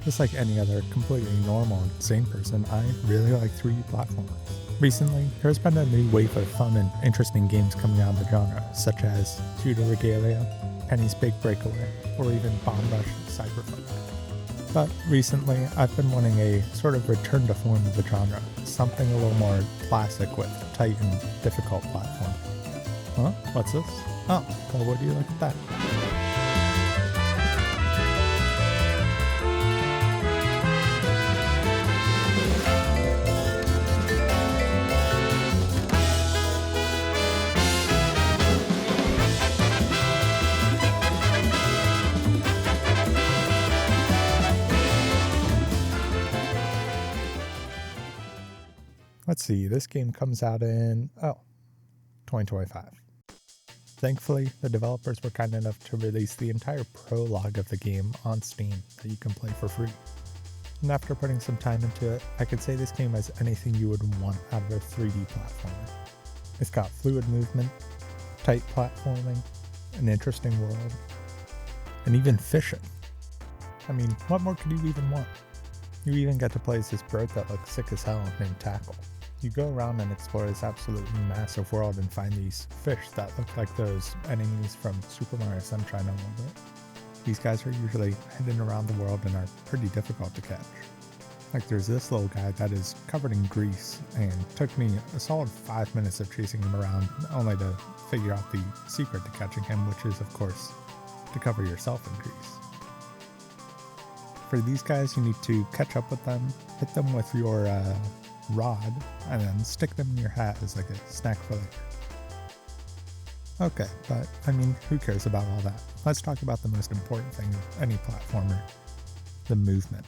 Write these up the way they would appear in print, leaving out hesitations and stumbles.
Just like any other completely normal and sane person, I really like 3D platformers. Recently, there's been a new wave of fun and interesting games coming out of the genre, such as Tutor Regalia, Penny's Big Breakaway, or even Bomb Rush Cyberpunk. But recently, I've been wanting a sort of return to form of the genre, something a little more classic with tight and difficult platforms. Huh? What's this? Oh, well, would you look at that? Let's see, this game comes out in, 2025. Thankfully, the developers were kind enough to release the entire prologue of the game on Steam that you can play for free. And after putting some time into it, I could say this game has anything you would want out of a 3D platformer. It's got fluid movement, tight platforming, an interesting world, and even fishing. I mean, what more could you even want? You even get to play as this bird that looks sick as hell named Tackle. You go around and explore this absolutely massive world and find these fish that look like those enemies from Super Mario Sunshine a little bit. These guys are usually hidden around the world and are pretty difficult to catch. Like there's this little guy that is covered in grease and took me a solid 5 minutes of chasing him around only to figure out the secret to catching him, which is of course to cover yourself in grease. For these guys, you need to catch up with them, hit them with your rod, and then stick them in your hat as like a snack for later. Okay, but I mean, who cares about all that? Let's talk about the most important thing of any platformer, the movement.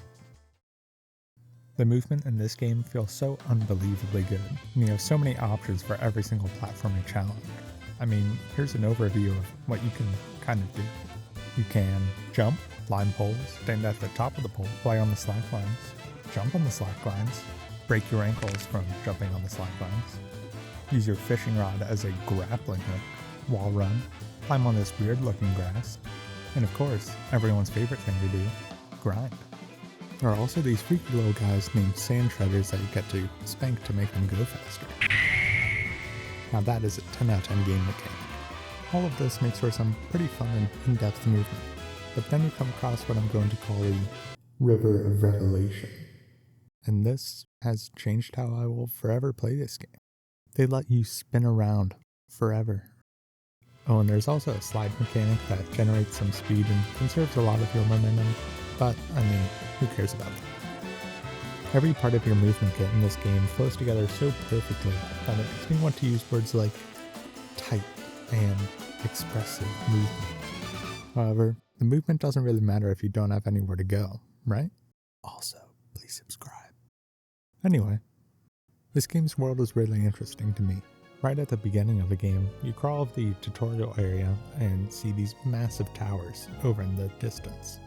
The movement in this game feels so unbelievably good, and you have so many options for every single platforming challenge. I mean, here's an overview of what you can kind of do. You can jump, climb poles, stand at the top of the pole, play on the slack lines, jump on the slack lines, break your ankles from jumping on the slack lines, use your fishing rod as a grappling hook, wall run, climb on this weird looking grass, and of course, everyone's favorite thing to do, grind. There are also these freaky little guys named sand shredders that you get to spank to make them go faster. Now that is a 10 out of 10 game mechanic. All of this makes for some pretty fun and in-depth movement, but then you come across what I'm going to call the River of Revelation. And this has changed how I will forever play this game. They let you spin around forever. Oh, and there's also a slide mechanic that generates some speed and conserves a lot of your momentum, but I mean, who cares about that? Every part of your movement kit in this game flows together so perfectly that it makes me want to use words like tight and expressive movement. However, the movement doesn't really matter if you don't have anywhere to go, right? Also, please subscribe. Anyway, this game's world is really interesting to me. Right at the beginning of the game, you crawl up the tutorial area and see these massive towers over in the distance.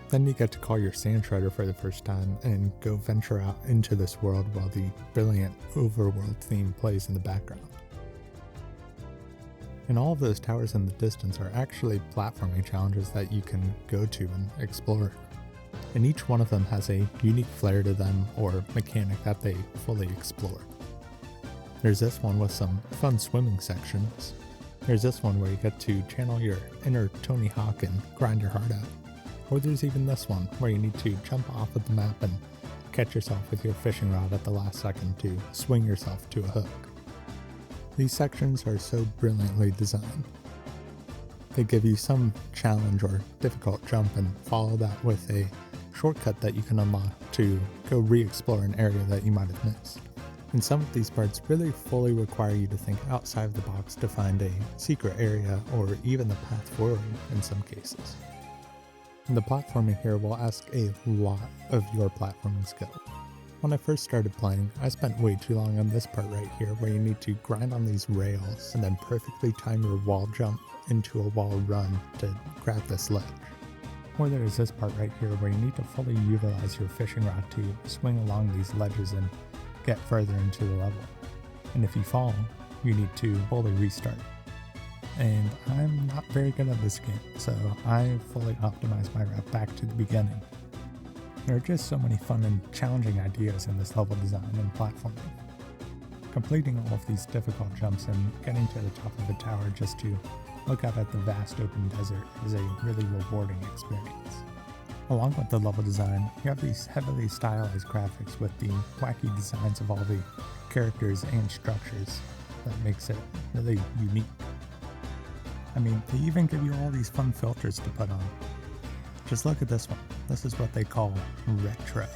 Then you get to call your sand shredder for the first time and go venture out into this world while the brilliant overworld theme plays in the background. And all of those towers in the distance are actually platforming challenges that you can go to and explore. And each one of them has a unique flair to them or mechanic that they fully explore. There's this one with some fun swimming sections. There's this one where you get to channel your inner Tony Hawk and grind your heart out. Or there's even this one where you need to jump off of the map and catch yourself with your fishing rod at the last second to swing yourself to a hook. These sections are so brilliantly designed. They give you some challenge or difficult jump and follow that with a shortcut that you can unlock to go re-explore an area that you might have missed. And some of these parts really fully require you to think outside of the box to find a secret area or even the path forward in some cases. And the platforming here will ask a lot of your platforming skill. When I first started playing, I spent way too long on this part right here where you need to grind on these rails and then perfectly time your wall jump into a wall run to grab this ledge. Or there's this part right here where you need to fully utilize your fishing rod to swing along these ledges and get further into the level. And if you fall, you need to fully restart. And I'm not very good at this game, so I fully optimized my route back to the beginning. There are just so many fun and challenging ideas in this level design and platforming. Completing all of these difficult jumps and getting to the top of the tower just to look out at the vast open desert is a really rewarding experience. Along with the level design, you have these heavily stylized graphics with the wacky designs of all the characters and structures that makes it really unique. I mean, they even give you all these fun filters to put on. Just look at this one. This is what they call retro.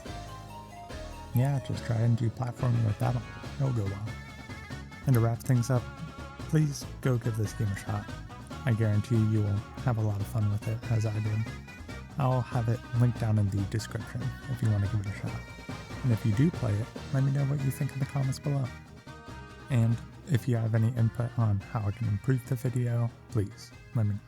Yeah, just try and do platforming with that one. It'll go well. And to wrap things up, please go give this game a shot. I guarantee you will have a lot of fun with it, as I did. I'll have it linked down in the description if you want to give it a shot. And if you do play it, let me know what you think in the comments below. And if you have any input on how I can improve the video, please let me know.